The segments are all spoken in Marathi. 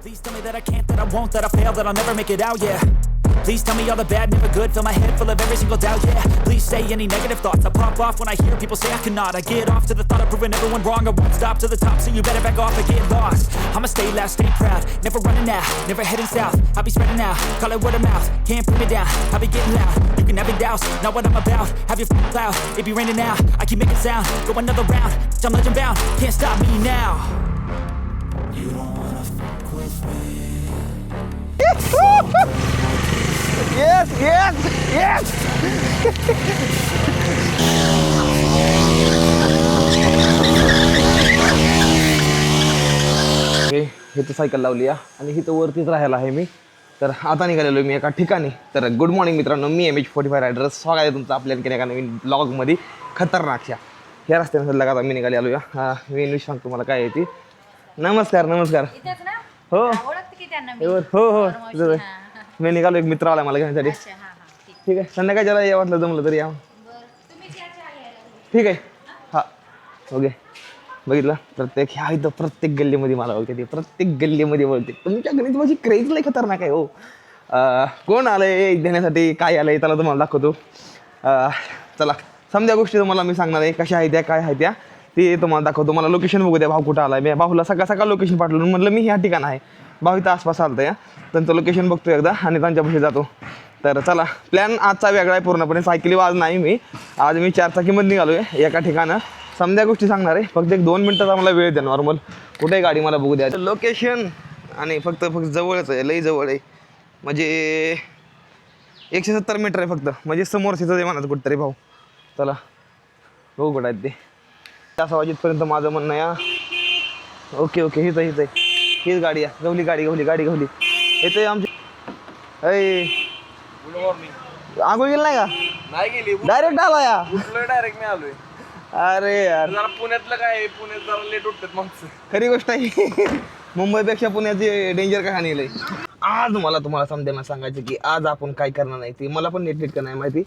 Please tell me that I can't, that I won't, that I fail, that I'll never make it out, yeah. Please tell me all the bad, never good, fill my head full of every single doubt, yeah. Please say any negative thoughts, I pop off when I hear people say I cannot. I get off to the thought of proving everyone wrong, I won't stop to the top, so you better back off and get lost. I'ma stay loud, stay proud, never running out, never heading south. I'll be spreading out, call it word of mouth, can't put me down, I'll be getting loud. You can have it douse, not what I'm about, have your cloud, it be raining now. I keep making sound, go another round, I'm legend bound, can't stop me now. You don't wanna fuck with me. Yes, yes, yes. इथं सायकल लावली आणि इथं वरतीच राहायला आहे मी. तर आता निघालेलो मी एका ठिकाणी. तर गुड मॉर्निंग मित्रांनो, मी MH45 रायडर, स्वागत आहे तुमचं आपल्या एका नवीन ब्लॉगमध्ये. खतरनाकच्या ह्या रस्त्याने लगातार मी निघालेलो या. मी न्यूज सांगतो मला काय आहे ती. नमस्कार नमस्कार. हो हो हो मी निघालो, एक मित्र आला मला घेण्यासाठी. ठीक आहे, संध्याकाळच्याला या वाटलं जमलं तरी या. ठीक आहे हां ओके. बघितलं प्रत्येक ह्या इथं प्रत्येक गल्लीमध्ये मला बोलते ते, प्रत्येक गल्लीमध्ये बोलते. तुमच्या गणित माझी क्रेज लई खतरनाक आहे हो. कोण आलं आहे देण्यासाठी, काय आलं आहे त्याला तुम्हाला दाखवतो. चला समजा गोष्टी तुम्हाला मी सांगणार आहे, कशा आहेत त्या काय आहेत त्या ते तुम्हाला दाखवतो. मला लोकेशन बघू द्या, भाऊ कुठं आला आहे. मी भाऊला सकाळ सकाळ लोकेशन पाठवलं, म्हटलं मी ह्या ठिकाण आहे. भाऊ इथं आसपास आलं या, त्यांचं लोकेशन बघतो एकदा आणि त्यांच्यापाशी जातो. तर चला प्लॅन आजचा वेगळा आहे पूर्णपणे. सायकली आज नाही मी, आज मी 4 चाकीमध्ये निघालो आहे एका ठिकाणं. समजा गोष्टी सांगणार आहे, फक्त एक 2 मिनटाचा मला वेळ द्या. नॉर्मल कुठे गाडी मला बघू द्या. लोकेशन आणि फक्त जवळच आहे, लई जवळ आहे. म्हणजे 170 मीटर आहे फक्त, म्हणजे समोर तिथं आहे म्हणायचं कुठंतरी भाऊ. चला बघू कुठं आहेत ते. 5 वाजेपर्यंत माझं म्हणणं या. ओके ओके हीच आहे, हीच आहे, हीच गाडी आहे. गवली गाडी, गवली गाडी, गवली येते आमची. अय आंघोळ गेली नाही का? नाही गेली, डायरेक्ट आला या. डायरेक्ट मी आलोय. अरे यार जरा पुण्यातलं काय, पुण्यात जरा लेट उठतात माणसं. खरी गोष्ट आहे. मुंबईपेक्षा पुण्याची डेंजर कहाणी लय. आज मला तुम्हाला समजायला सांगायचं की आज आपण काय करणार नाही ते मला पण नीट नाही माहिती.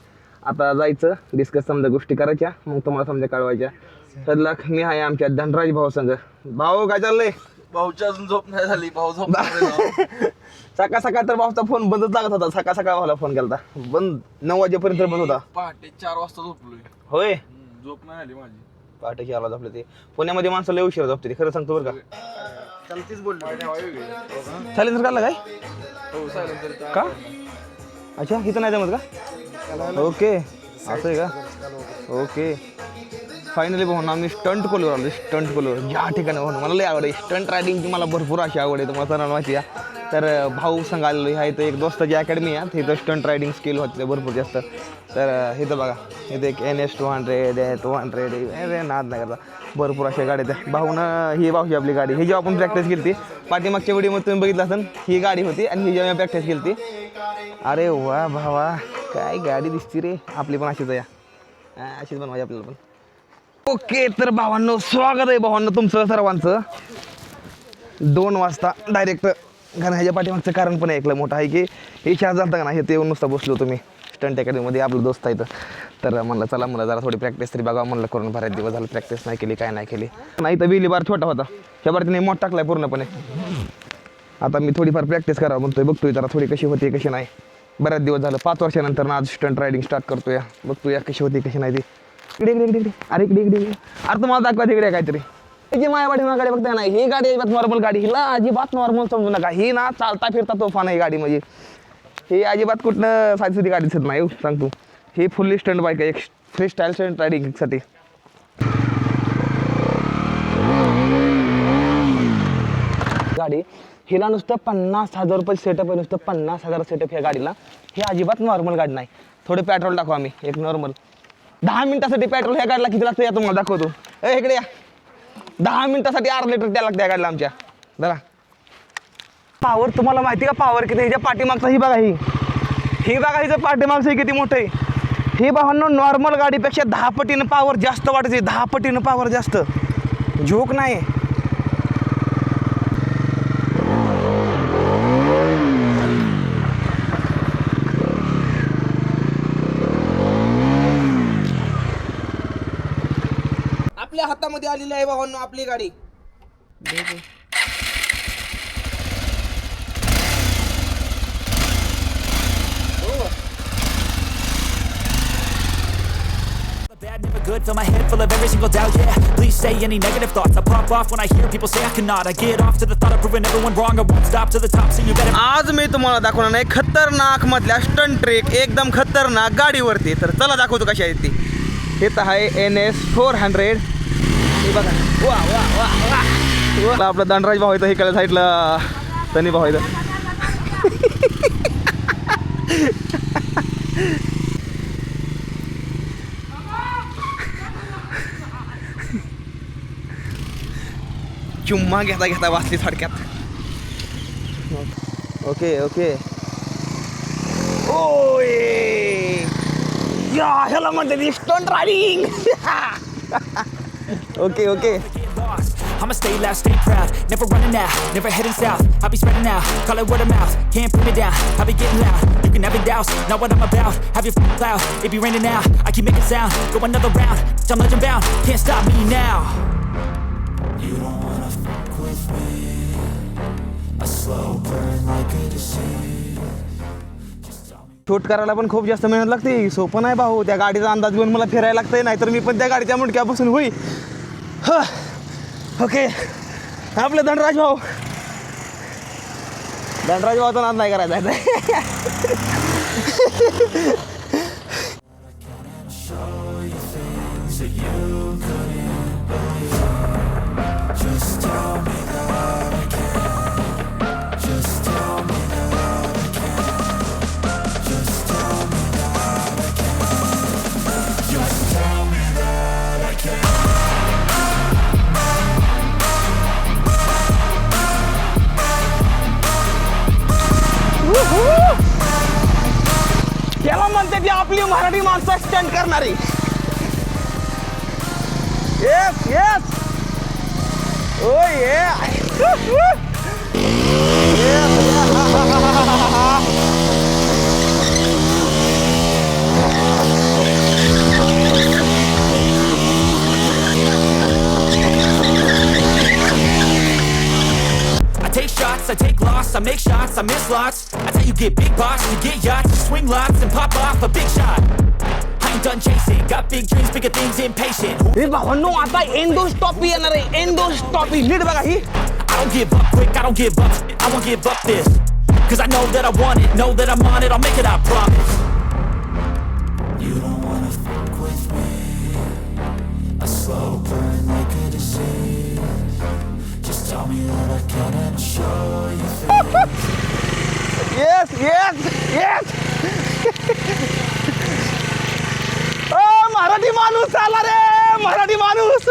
आता जायचं डिस्कस समजा गोष्टी करायच्या, मग तुम्हाला समजा कळवायच्या. सदलाख मी आहे आमच्या धनराज भाऊ संघ. भाऊ काय चाललंय? भाऊची अजून झोप नाही झाली. भाऊ झोप सकाळ सकाळ तर भाऊचा फोन बंदच लागत होता. सकाळ सकाळ भाऊला फोन केला बंद, 9 वाजेपर्यंत बंद होता. पहाटे 4 वाजता झोपलोय. होय झोप नाही आली माझी. पहाटे 4 ला झोपले ते. पुण्यामध्ये माणसं लय उशिरा झोपते, खरं सांगतो बरं का. चालतीच बोललो. सायलेन्सर काढला काय हो सायलेन्सर का? अच्छा इथं नाही जमत का? ओके असं आहे का? ओके फायनली भाऊ ना, मी स्टंट कोलवर आलो. स्टंट कोलवर ज्या ठिकाणी भाऊ मला लई आवड आहे. स्टंट रायडिंगची मला भरपूर अशी आवड आहे, तुम्हाला सर्वांना माहिती आहे. तर भाऊ संघ आलेलो ह्या इथं एक दोस्ताची अकॅडमी आहे, तिथं स्टंट रायडिंग स्किल होते भरपूर जास्त. तर इथं बघा इथं एक NS 200 200 नाद नाही करता, भरपूर अशा गाड्या त्या. भाऊनं ही भाऊची आपली गाडी, ही जेव्हा आपण प्रॅक्टिस केली ती पाठीमागच्या व्हिडिओमध्ये तुम्ही बघितलं असेल, ही गाडी होती आणि ही जेव्हा प्रॅक्टिस केली ती. अरे वा भावा काय गाडी दिसती रे. आपली पण अशीच आहे, अशीच बनवायची आपल्याला पण. ओके तर भावांनो स्वागत आहे भावांनो तुमचं सर्वांचं. 2 वाजता डायरेक्ट कारण ह्याच्या पाठीमागचं कारण पण ऐकलं मोठं आहे की हे शाळा जाता का नाही, हे ते येऊन नुसता बसलो तुम्ही स्टंट अकॅडमीमध्ये. आपलं दोस्त आहे तर म्हणलं चला मला जरा थोडी प्रॅक्टिस तरी बघा म्हणलं करून. बऱ्याच दिवस झालं प्रॅक्टिस नाही केली, काय नाही केली. नाही तर बिली बार छोटा होता, ह्या बार तिने मोठ टाकलाय पूर्णपणे. आता मी थोडीफार प्रॅक्टिस करावं म्हणतोय, बघतोय जरा थोडी कशी होती कशी नाही. बऱ्याच दिवस झालं, 5 वर्षानंतर ना आज स्टंट रायडिंग स्टार्ट करतोय. बघतोय कशी होती कशी नाही ती. इकडे इकडे इकडे अरे इकडे इकडे अरे तुम्हाला दाखवा तिकडे काहीतरी. ही माझ्या गाडी बघताय ना, ही गाडी अजिबात नॉर्मल गाडी, हिला अजिबात नॉर्मल समजू नका. ही ना चालता फिरता तोफान आहे गाडी, म्हणजे ही अजिबात कुठनं साधी सुधी गाडी दिसत नाही सांगतो. ही फुल्ली स्टंट बाईक आहे, एक फ्री स्टाईल स्टंट रायडिंगसाठी. गाडी हिला नुसतं 50,000 रुपये सेटअप आहे, नुसतं 50,000 सेटअप ह्या गाडीला. ही अजिबात नॉर्मल गाडी नाही. थोडे पेट्रोल टाकू आम्ही एक नॉर्मल. 10 मिनिटासाठी पेट्रोल ह्या गाडीला किती लागतं या तुम्हाला दाखवतो. इकडे या. 10 मिनिटासाठी 1/2 लिटर द्यायला लागतं या गाडीला आमच्या. जरा पावर तुम्हाला माहिती का पावर किती? ह्याच्या पाठीमागचा ही बघा, ही बघा हिचं पाठीमागचं किती मोठं आहे. ही भावांनो नॉर्मल गाडीपेक्षा 10 पटीनं पावर जास्त वाटते, 10 पटीनं पावर जास्त. झोक नाही. आपल्या हातामध्ये आलेली आहे भावांनो आपली गाडी. good, fill my head full of every single doubt, yeah. Please say any negative thoughts, I pop off when I hear people say I cannot. I get off to the thought of proving everyone wrong, I won't stop to the top, so you better. आज मी तुम्हाला दाखवणार आहे खतरनाक मधल्या स्टंट ट्रेक, एकदम खतरनाक गाडीवरती. तर चला दाखवतो कशी आहे ती. हे तर आहे NS400. हे बघा, वा वा वा वा. आपला धनराज भाऊ इथं, इकडल्या साईडला सनी भाऊ इथं. चुम्मा घेता घेता वाचली थोडक्यात. Okay okay. ओय या ह्याला म्हणते stunt riding. Okay okay. I'ma stay loud, stay proud, never running out, never heading south. I'll be spreading out, call it word of mouth. Can't put me down, I'll be getting loud. You can have it douse, not what I'm about. Have your cloud, it be raining now. I keep making sound, go another round. I'm legend bound, can't stop me now. You don't wanna fuck with me. A slow burn like a disease. Shoot करायला पण खूप जास्त मेहनत लागते. सोपं नाही भाऊ. त्या गाडीचा अंदाज घेऊन मला फिरायला लागतंय, नाहीतर मी पण त्या गाडीच्या मुंडक्यापासून होई. ओके. आपले धनराज भाऊ तर नाद नाही करायचा आहे. त्याला म्हणते ती आपली मराठी माणसं स्टंट करणारी. Yes yes. ओ ये. I take shots, I take loss, I make shots, I miss lots. That's how you get big boss, you get yachts, you swing lots and pop off a big shot. I ain't done chasing, got big dreams, bigger things, impatient. हे भावांनो आता एंडोस्टॉपी येणार आहे. एंडोस्टॉपी नीट बघा ही. I don't give up quick, I don't give up, I won't give up this. Cause I know that I want it, know that I'm on it, I'll make it, I promise. You don't wanna fuck with me. A slow burn like a disease. Just tell me that I can and show you things. Yes yes yes. Marathi माणूस आला रे. मराठी माणूस.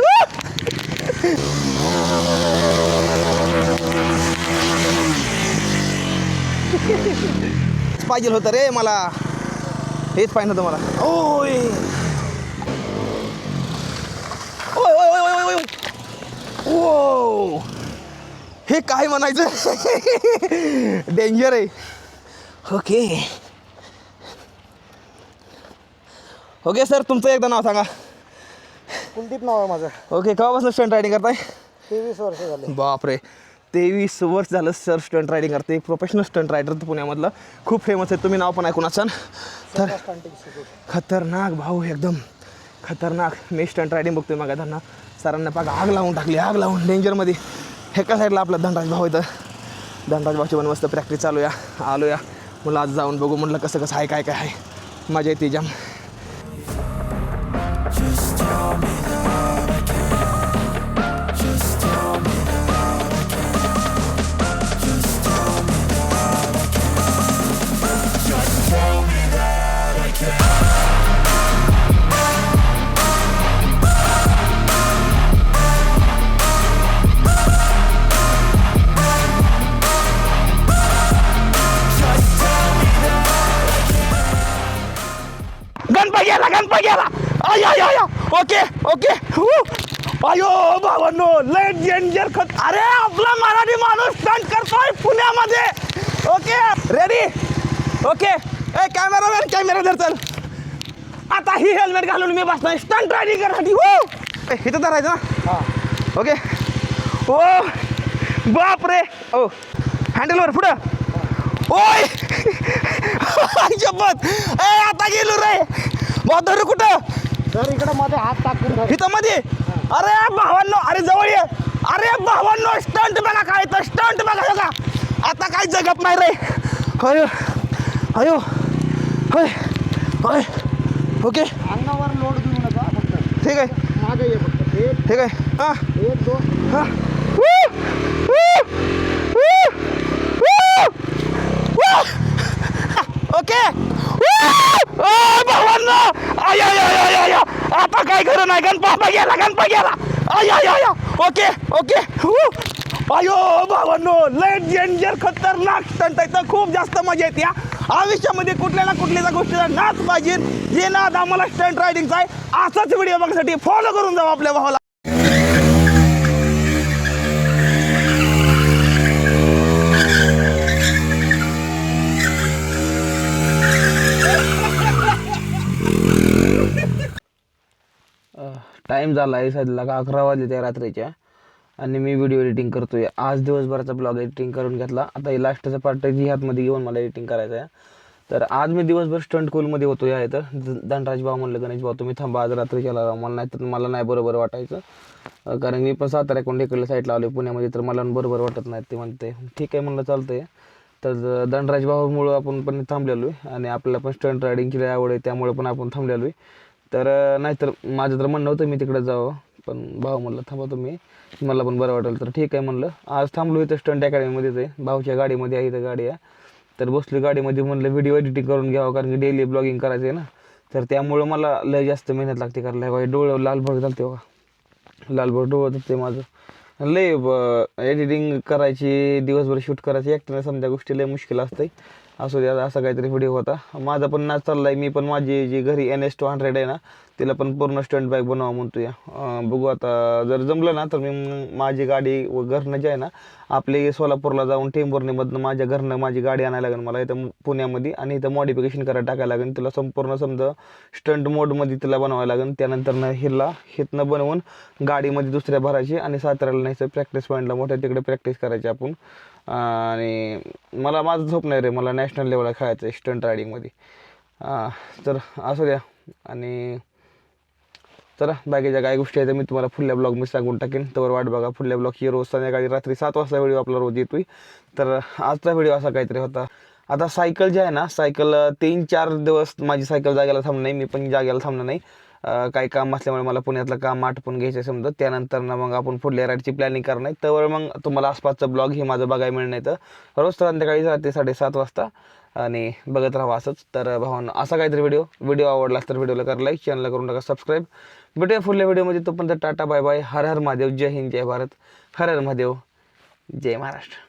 पाहिजे होतं रे मला. हेच पाहिजे होतं मला. ओय ओय ओय ओय ओय. ओ हे काय म्हणायचं. डेंजर आहे. ओके ओके सर, तुमचं एकदा नाव सांगा. कुलदीप नाव आहे माझं. ओके. केव्हापासून स्टंट रायडिंग करताय? 23 वर्ष झाले. बापरे, 23 वर्ष झालं सर स्टंट रायडिंग करते. एक प्रोफेशनल स्टंट रायडर पुण्यामधलं खूप फेमस आहे. तुम्ही नाव पण ऐकून असाल. तर खतरनाक भाऊ, एकदम खतरनाक. मी स्टंट रायडिंग बघतोय मग त्यांना सरांना पाक आग लावून टाकली. आग लावून डेंजरमध्ये. एका साईडला आपला धनराज भाऊ येतं. धनराज भाऊची पण मस्त प्रॅक्टिस चालू या. आलो या म्हणलं आज जाऊन बघू. म्हटलं कसं कसं आहे, काय काय आहे. मजा येते जाम. गणपती गेला. Okay okay. अयो भावांनो, लय डेंजर खत. अरे आपला मराठी माणूस स्टंट करतोय पुण्यामध्ये. Okay ready. ओके ए कॅमेरामॅन, कॅमेरा धर. चल आता ही हेल्मेट घालून मी बसणार स्टंट रायडिंग करण्यासाठी. हो इथं धरायचं ना. हां ओके. ओ बाप रे. ओ हँडलवर पुढं. ओय शपथ. ए आता गेलो रे. धरू कुठं. सर इकडे मध्ये हात टाकून धर. इथं मध्ये अरे भावांनो अरे जवळ ये अरे भावांनो स्टंट बघा काय तर स्टंट बघा बघा आता काय जगत नाही रे अयो अयो होय होय ओके अंगावर लोड देऊ नका फक्त ठीक आहे मागे ये फक्त एक ठीक आहे हां एक दोन हां ओके भावांनो आय आय आय आय आय आता काय खरं नाही गणपा गेला आय आय आय ओके ओके अयो भावांनो लय डेंजर खतरनाक स्टंट आहे तर खूप जास्त मजा येते आयुष्यामध्ये कुठल्या ना कुठल्या गोष्टीला नाच पाहिजे जे नाद आम्हाला स्टंट रायडिंगचा आहे असाच व्हिडिओ बघण्यासाठी फॉलो करून जाऊ आपल्या भावाला टाईम झाला आहे सध्याला का 11 वाजले त्या रात्रीच्या आणि मी व्हिडिओ एडिटिंग करतोय आज दिवसभराचा ब्लॉग एडिटिंग करून घेतला आता हे लास्टचा पार्ट हातमध्ये घेऊन मला एडिटिंग करायचं आहे तर आज मी दिवसभर स्टंट स्कूलमध्ये होतो आहे तर धनराज भाऊ म्हणलं गणेश भाऊ तुम्ही थांबा आज रात्री केला मला नाही तर मला नाही बरोबर वाटायचं कारण मी पण साताऱ्याकडून इकडल्या साईडला आलो पुण्यामध्ये तर मला बरोबर वाटत नाही ते म्हणते ठीक आहे म्हणलं चालतंय तर धनराज भाऊमुळं आपण पण थांबलेलो आहे आणि आपल्याला पण स्टंट रायडिंगची आवड आहे त्यामुळे पण आपण थांबलेलो आहे तर नाहीतर माझं तर म्हणणं होतं मी तिकडे जावं पण भाऊ म्हणलं थांबा तुम्ही मला पण बरं वाटेल तर ठीक आहे म्हणलं आज थांबलो इथं स्टंट अकॅडमीमध्येच आहे भाऊच्या गाडीमध्ये आहे इथं गाडी आहे तर बसलो गाडीमध्ये म्हणलं व्हिडिओ एडिटिंग करून घ्यावं कारण की डेली ब्लॉगिंग करायचं आहे ना तर त्यामुळं मला लय जास्त मेहनत लागते करायला बाई डोळं लालभग चालते बघा लालभग डोळं जाते माझं लय एडिटिंग करायची दिवसभर शूट करायची एकट्याने समजा गोष्टी लय मुश्किल असते असू द्या असा काहीतरी व्हिडिओ होता माझा पण नाच चालला आहे मी पण माझी जी घरी NS200 आहे ना तिला पण पूर्ण स्टंट बाईक बनवा म्हणतो या बघू आता जर जमलं ना तर मी माझी गाडी व घरनं जे आहे ना आपले सोलापूरला जाऊन टेंभुर्णीमधनं माझ्या घरनं माझी गाडी आणायला लागेल मला इथं पुण्यामध्ये आणि इथं मॉडिफिकेशन करायला टाकायला लागेल तिला संपूर्ण समजा स्टंट मोडमध्ये तिला बनवायला लागेल त्यानंतर हिथनं बनवून गाडीमध्ये दुसऱ्या भरायची आणि साताऱ्याला नाही प्रॅक्टिस पॉईंटला मोठ्या तिकडे प्रॅक्टिस करायची आपण आणि मला माझं झोप नाही रे मला नॅशनल लेवलला खेळायचं आहे स्टंट रायडिंगमध्ये तर असू द्या आणि चला बाकीच्या काय गोष्टी आहेत मी तुम्हाला पुढल्या ब्लॉग मी सांगून टाकेन तर वाट बघा पुढल्या ब्लॉगची रोज संध्याकाळी रात्री 7 वाजता व्हिडिओ आपला रोज येतोय तर आजचा व्हिडिओ असा काहीतरी होता आता सायकल जे आहे ना सायकल 3-4 दिवस माझी सायकल जागेला थांबणार नाही मी पण जागेला थांबणार नाही काही काम असल्यामुळे मला पुण्यातलं काम आटपून घ्यायचं समजा त्यानंतर ना मग आपण पुढल्या राईडची प्लॅनिंग करणार आहे तर मग तुम्हाला आसपासचं ब्लॉग हे माझं बघायला मिळणार तर रोज संध्याकाळी 7:30 वाजता आणि बघत राहा असंच तर भावांनो असा काहीतरी व्हिडिओ आवडला तर व्हिडिओला करा लाईक चॅनलला करून टाका सबस्क्राईब भेटूया पुढल्या व्हिडिओमध्ये तोपर्यंत टाटा बाय बाय हर हर महादेव जय हिंद जय भारत हर हर महादेव जय महाराष्ट्र